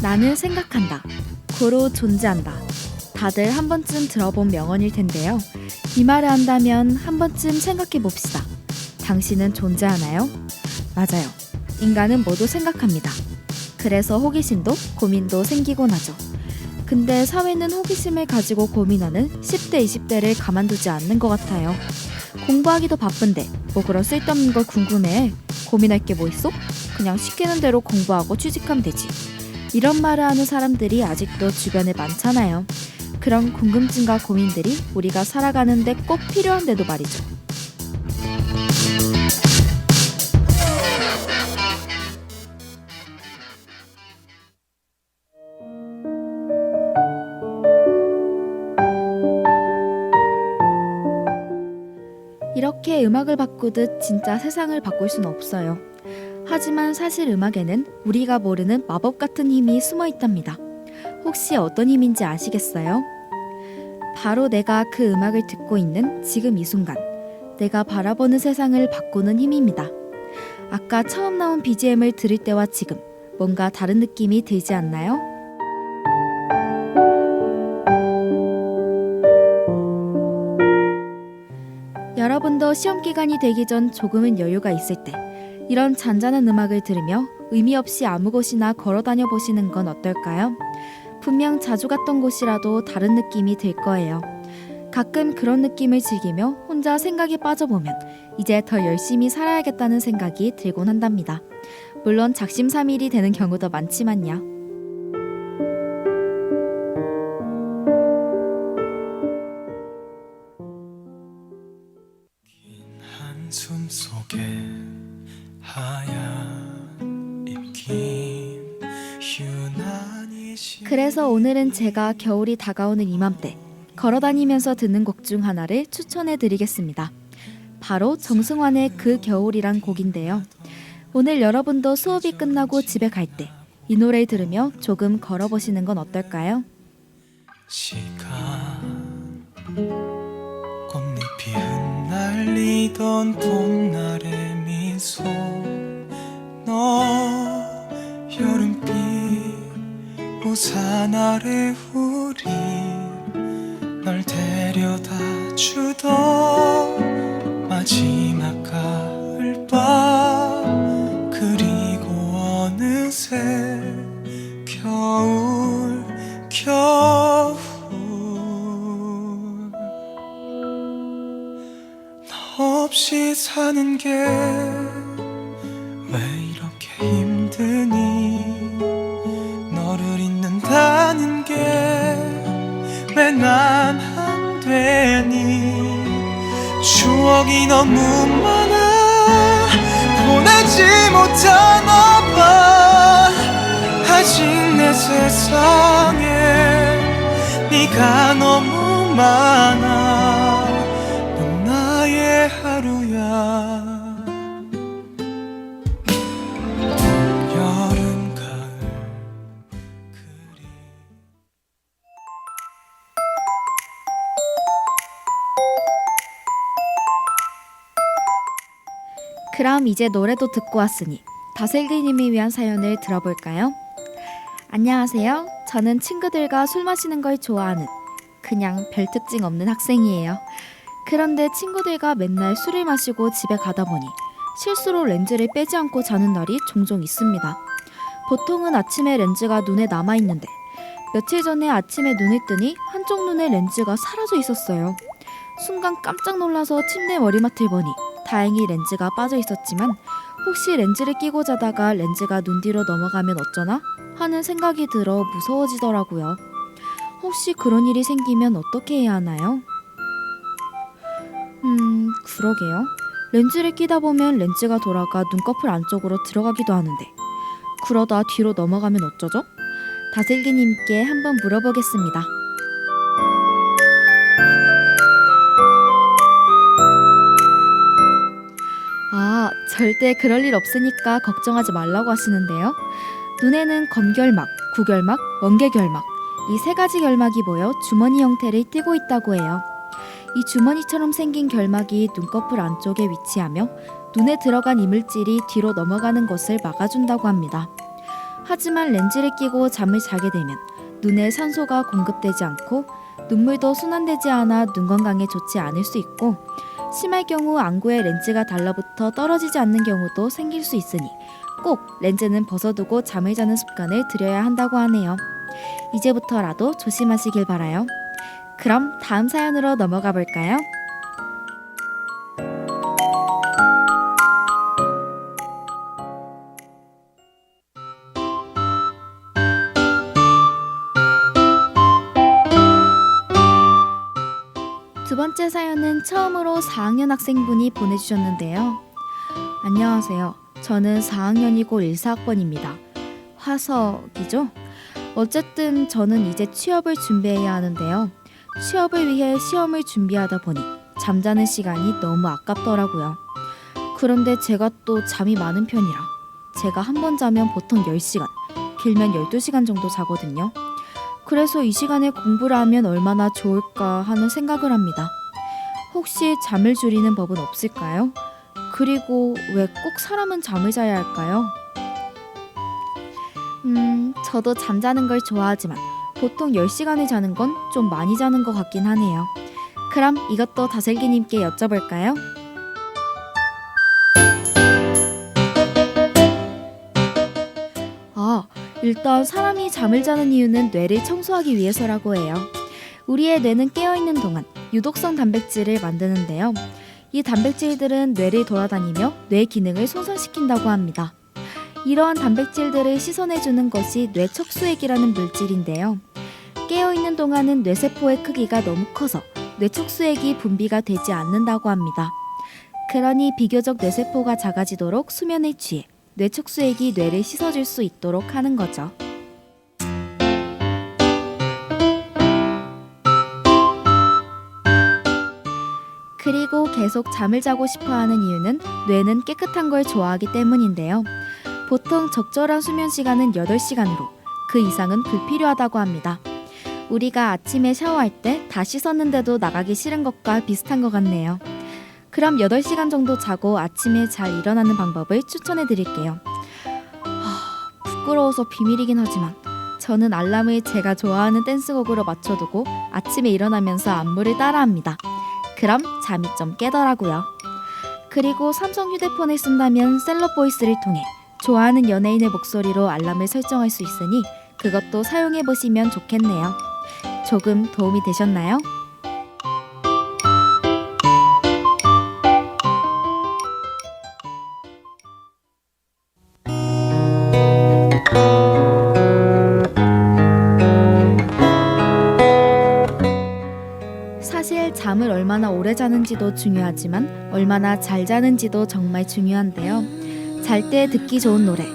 나는 생각한다. 고로 존재한다. 다들 한 번쯤 들어본 명언일 텐데요. 이 말을 한다면 한 번쯤 생각해 봅시다. 당신은 존재하나요? 맞아요. 인간은 모두 생각합니다. 그래서 호기심도 고민도 생기곤 하죠. 근데 사회는 호기심을 가지고 고민하는 10대, 20대를 가만두지 않는 것 같아요. 공부하기도 바쁜데 뭐 그런 쓸데없는 걸 궁금해해. 고민할 게 뭐 있어? 그냥 시키는 대로 공부하고 취직하면 되지. 이런 말을 하는 사람들이 아직도 주변에 많잖아요. 그런 궁금증과 고민들이 우리가 살아가는데 꼭 필요한데도 말이죠. 이렇게 음악을 바꾸듯 진짜 세상을 바꿀 수는 없어요. 하지만 사실 음악에는 우리가 모르는 마법 같은 힘이 숨어 있답니다. 혹시 어떤 힘인지 아시겠어요? 바로 내가 그 음악을 듣고 있는 지금 이 순간, 내가 바라보는 세상을 바꾸는 힘입니다. 아까 처음 나온 BGM을 들을 때와 지금 뭔가 다른 느낌이 들지 않나요? 여러분도 시험 기간이 되기 전 조금은 여유가 있을 때 이런 잔잔한 음악을 들으며 의미 없이 아무 곳이나 걸어 다녀 보시는 건 어떨까요? 분명 자주 갔던 곳이라도 다른 느낌이 들 거예요. 가끔 그런 느낌을 즐기며 혼자 생각에 빠져보면 이제 더 열심히 살아야겠다는 생각이 들곤 한답니다. 물론 작심삼일이 되는 경우도 많지만요. 한숨 속에 하얀 입김 유난히 그래서 오늘은 제가 겨울이 다가오는 이맘때 걸어다니면서 듣는 곡 중 하나를 추천해 드리겠습니다. 바로 정승환의 그 겨울이란 곡인데요. 오늘 여러분도 수업이 끝나고 집에 갈 때 이 노래를 들으며 조금 걸어보시는 건 어떨까요? 시간 꽃잎이 흩날리던 봄날의 미소 너 여름빛 우산 아래 우리 널 데려다 주던 마지막 가을밤 그리고 어느새 겨울 너 없이 사는 게 왜 이렇게 힘드니 너를 잊는다는 게 왜 난 안 되니 추억이 너무 많아 보내지 못하나 봐 아직 내 세상에 네가 너무 많아 넌 나의 하루야 여름 가을 그리 그럼 이제 노래도 듣고 왔으니 다슬기님을 위한 사연을 들어볼까요? 안녕하세요. 저는 친구들과 술 마시는 걸 좋아하는 그냥 별 특징 없는 학생이에요. 그런데 친구들과 맨날 술을 마시고 집에 가다 보니 실수로 렌즈를 빼지 않고 자는 날이 종종 있습니다. 보통은 아침에 렌즈가 눈에 남아있는데 며칠 전에 아침에 눈을 뜨니 한쪽 눈에 렌즈가 사라져 있었어요. 순간 깜짝 놀라서 침대 머리맡을 보니 다행히 렌즈가 빠져 있었지만 혹시 렌즈를 끼고 자다가 렌즈가 눈 뒤로 넘어가면 어쩌나 하는 생각이 들어 무서워지더라고요. 혹시 그런 일이 생기면 어떻게 해야 하나요? 그러게요. 렌즈를 끼다 보면 렌즈가 돌아가 눈꺼풀 안쪽으로 들어가기도 하는데 그러다 뒤로 넘어가면 어쩌죠? 다슬기님께 한번 물어보겠습니다. 절대 그럴 일 없으니까 걱정하지 말라고 하시는데요. 눈에는 검결막, 구결막, 원계결막 이 세 가지 결막이 모여 주머니 형태를 띠고 있다고 해요. 이 주머니처럼 생긴 결막이 눈꺼풀 안쪽에 위치하며 눈에 들어간 이물질이 뒤로 넘어가는 것을 막아준다고 합니다. 하지만 렌즈를 끼고 잠을 자게 되면 눈에 산소가 공급되지 않고 눈물도 순환되지 않아 눈 건강에 좋지 않을 수 있고, 심할 경우 안구에 렌즈가 달라붙어 떨어지지 않는 경우도 생길 수 있으니 꼭 렌즈는 벗어두고 잠을 자는 습관을 들여야 한다고 하네요. 이제부터라도 조심하시길 바라요. 그럼 다음 사연으로 넘어가 볼까요? 두 번째 사연은 처음으로 4학년 학생분이 보내주셨는데요. 안녕하세요. 저는 4학년이고 1사학번입니다. 화석이죠? 어쨌든 저는 이제 취업을 준비해야 하는데요. 취업을 위해 시험을 준비하다 보니 잠자는 시간이 너무 아깝더라고요. 그런데 제가 또 잠이 많은 편이라 제가 한 번 자면 보통 10시간, 길면 12시간 정도 자거든요. 그래서 이 시간에 공부를 하면 얼마나 좋을까 하는 생각을 합니다. 혹시 잠을 줄이는 법은 없을까요? 그리고 왜 꼭 사람은 잠을 자야 할까요? 저도 잠자는 걸 좋아하지만 보통 10시간을 자는 건 좀 많이 자는 것 같긴 하네요. 그럼 이것도 다슬기님께 여쭤볼까요? 일단 사람이 잠을 자는 이유는 뇌를 청소하기 위해서라고 해요. 우리의 뇌는 깨어있는 동안 유독성 단백질을 만드는데요. 이 단백질들은 뇌를 돌아다니며 뇌 기능을 손상시킨다고 합니다. 이러한 단백질들을 씻어내주는 것이 뇌척수액이라는 물질인데요. 깨어있는 동안은 뇌세포의 크기가 너무 커서 뇌척수액이 분비가 되지 않는다고 합니다. 그러니 비교적 뇌세포가 작아지도록 수면을 취해 뇌척수액이 뇌를 씻어줄 수 있도록 하는 거죠. 그리고 계속 잠을 자고 싶어하는 이유는 뇌는 깨끗한 걸 좋아하기 때문인데요. 보통 적절한 수면 시간은 8시간으로 그 이상은 불필요하다고 합니다. 우리가 아침에 샤워할 때 다 씻었는데도 나가기 싫은 것과 비슷한 것 같네요. 그럼 8시간 정도 자고 아침에 잘 일어나는 방법을 추천해 드릴게요. 부끄러워서 비밀이긴 하지만 저는 알람을 제가 좋아하는 댄스곡으로 맞춰두고 아침에 일어나면서 안무를 따라합니다. 그럼 잠이 좀 깨더라고요. 그리고 삼성 휴대폰을 쓴다면 셀럽보이스를 통해 좋아하는 연예인의 목소리로 알람을 설정할 수 있으니 그것도 사용해 보시면 좋겠네요. 조금 도움이 되셨나요? 사실 잠을 얼마나 오래 자는지도 중요하지만 얼마나 잘 자는지도 정말 중요한데요. 잘 때 듣기 좋은 노래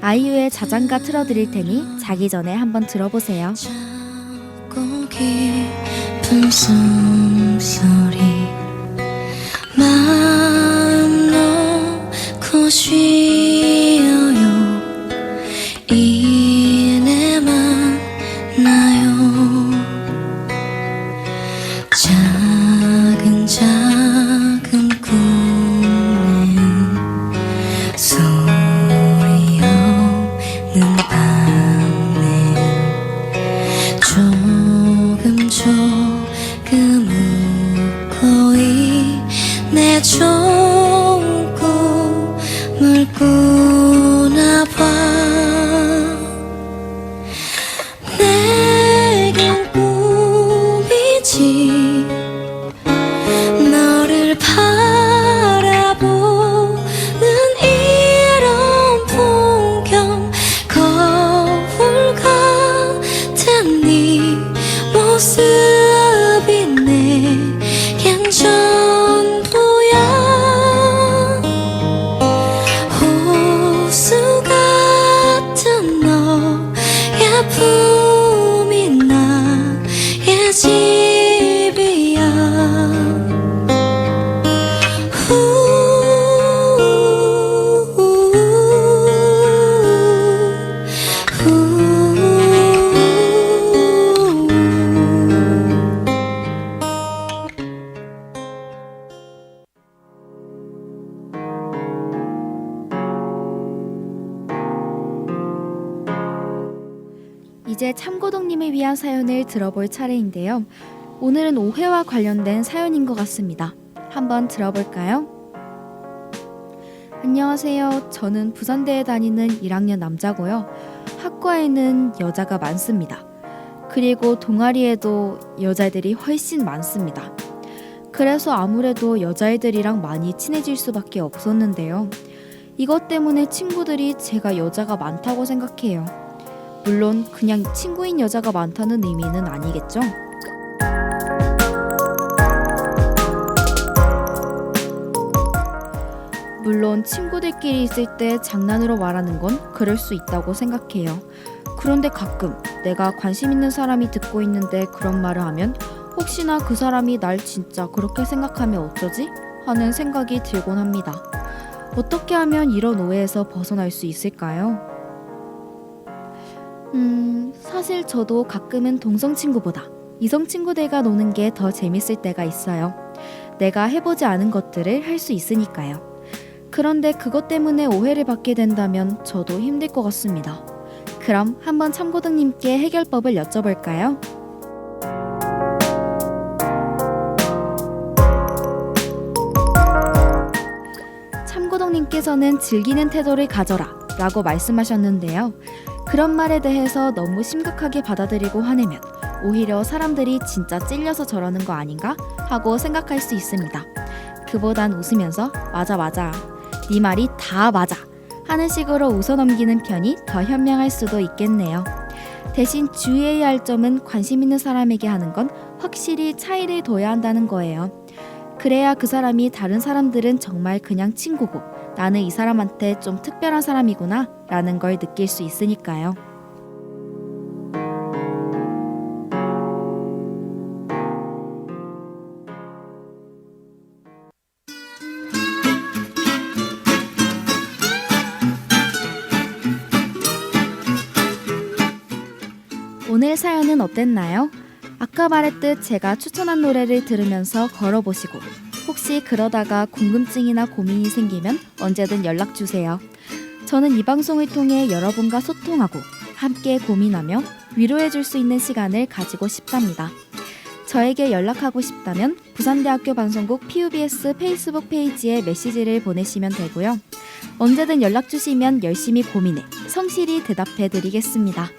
아이유의 자장가 틀어드릴 테니 자기 전에 한번 들어보세요. 작고 깊은 숨소리 마음 놓고 쉬어요. 이내만 나요. 작은 작은 꿈에는 소리 없는 밤에 조금 조금 웃고 내 좋은 꿈을 꾸나 봐. 내겐 꿈이지 너를 바라보는 이런 풍경 거울 같은 네 모습이 내겐 전부야. 이제 참고동님을 위한 사연을 들어볼 차례인데요. 오늘은 오해와 관련된 사연인 것 같습니다. 한번 들어볼까요? 안녕하세요. 저는 부산대에 다니는 1학년 남자고요. 학과에는 여자가 많습니다. 그리고 동아리에도 여자들이 훨씬 많습니다. 그래서 아무래도 여자애들이랑 많이 친해질 수밖에 없었는데요. 이것 때문에 친구들이 제가 여자가 많다고 생각해요. 물론 그냥 친구인 여자가 많다는 의미는 아니겠죠? 물론 친구들끼리 있을 때 장난으로 말하는 건 그럴 수 있다고 생각해요. 그런데 가끔 내가 관심 있는 사람이 듣고 있는데 그런 말을 하면 혹시나 그 사람이 날 진짜 그렇게 생각하면 어쩌지? 하는 생각이 들곤 합니다. 어떻게 하면 이런 오해에서 벗어날 수 있을까요? 사실 저도 가끔은 동성 친구보다 이성 친구들과 노는 게 더 재밌을 때가 있어요. 내가 해보지 않은 것들을 할 수 있으니까요. 그런데 그것 때문에 오해를 받게 된다면 저도 힘들 것 같습니다. 그럼 한번 참고등님께 해결법을 여쭤볼까요? 참고동님께서는 즐기는 태도를 가져라 라고 말씀하셨는데요. 그런 말에 대해서 너무 심각하게 받아들이고 화내면 오히려 사람들이 진짜 찔려서 저러는 거 아닌가 하고 생각할 수 있습니다. 그보단 웃으면서 맞아 네 말이 다 맞아 하는 식으로 웃어넘기는 편이 더 현명할 수도 있겠네요. 대신 주의해야 할 점은 관심 있는 사람에게 하는 건 확실히 차이를 둬야 한다는 거예요. 그래야 그 사람이 다른 사람들은 정말 그냥 친구고 나는 이 사람한테 좀 특별한 사람이구나 라는 걸 느낄 수 있으니까요. 오늘 사연은 어땠나요? 아까 말했듯 제가 추천한 노래를 들으면서 걸어보시고 혹시 그러다가 궁금증이나 고민이 생기면 언제든 연락주세요. 저는 이 방송을 통해 여러분과 소통하고 함께 고민하며 위로해줄 수 있는 시간을 가지고 싶답니다. 저에게 연락하고 싶다면 부산대학교 방송국 PUBS 페이스북 페이지에 메시지를 보내시면 되고요. 언제든 연락주시면 열심히 고민해 성실히 대답해드리겠습니다.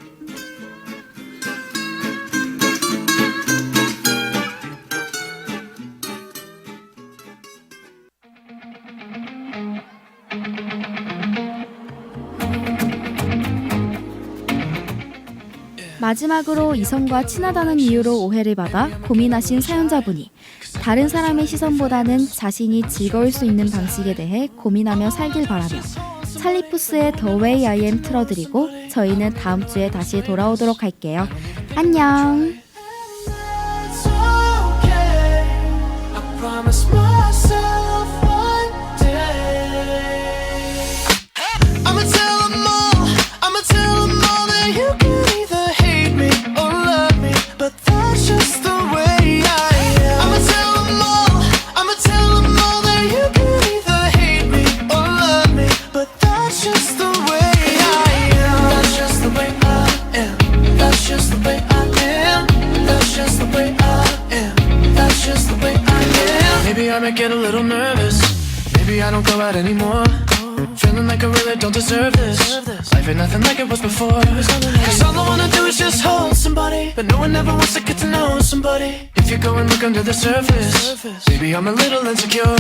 마지막으로 이성과 친하다는 이유로 오해를 받아 고민하신 사연자분이 다른 사람의 시선보다는 자신이 즐거울 수 있는 방식에 대해 고민하며 살길 바라며 찰리푸스의 The Way I Am 틀어드리고 저희는 다음 주에 다시 돌아오도록 할게요. 안녕. It's okay. I promise myself one day I'ma tell them all that you can either hate me or love me, but that's just the way I am. I'ma tell them all that you can either hate me or love me, but that's just the way I am. That's just the way I am. That's just the way I am. That's just the way I am. That's just the way I am. Maybe I might get a little nervous. Maybe I don't go out anymore. Feeling like I really don't deserve this. Life ain't nothing like it was before. Cause all I wanna do is just hold somebody, but no one ever wants to get to know somebody. If you go and look under the surface, maybe I'm a little insecure.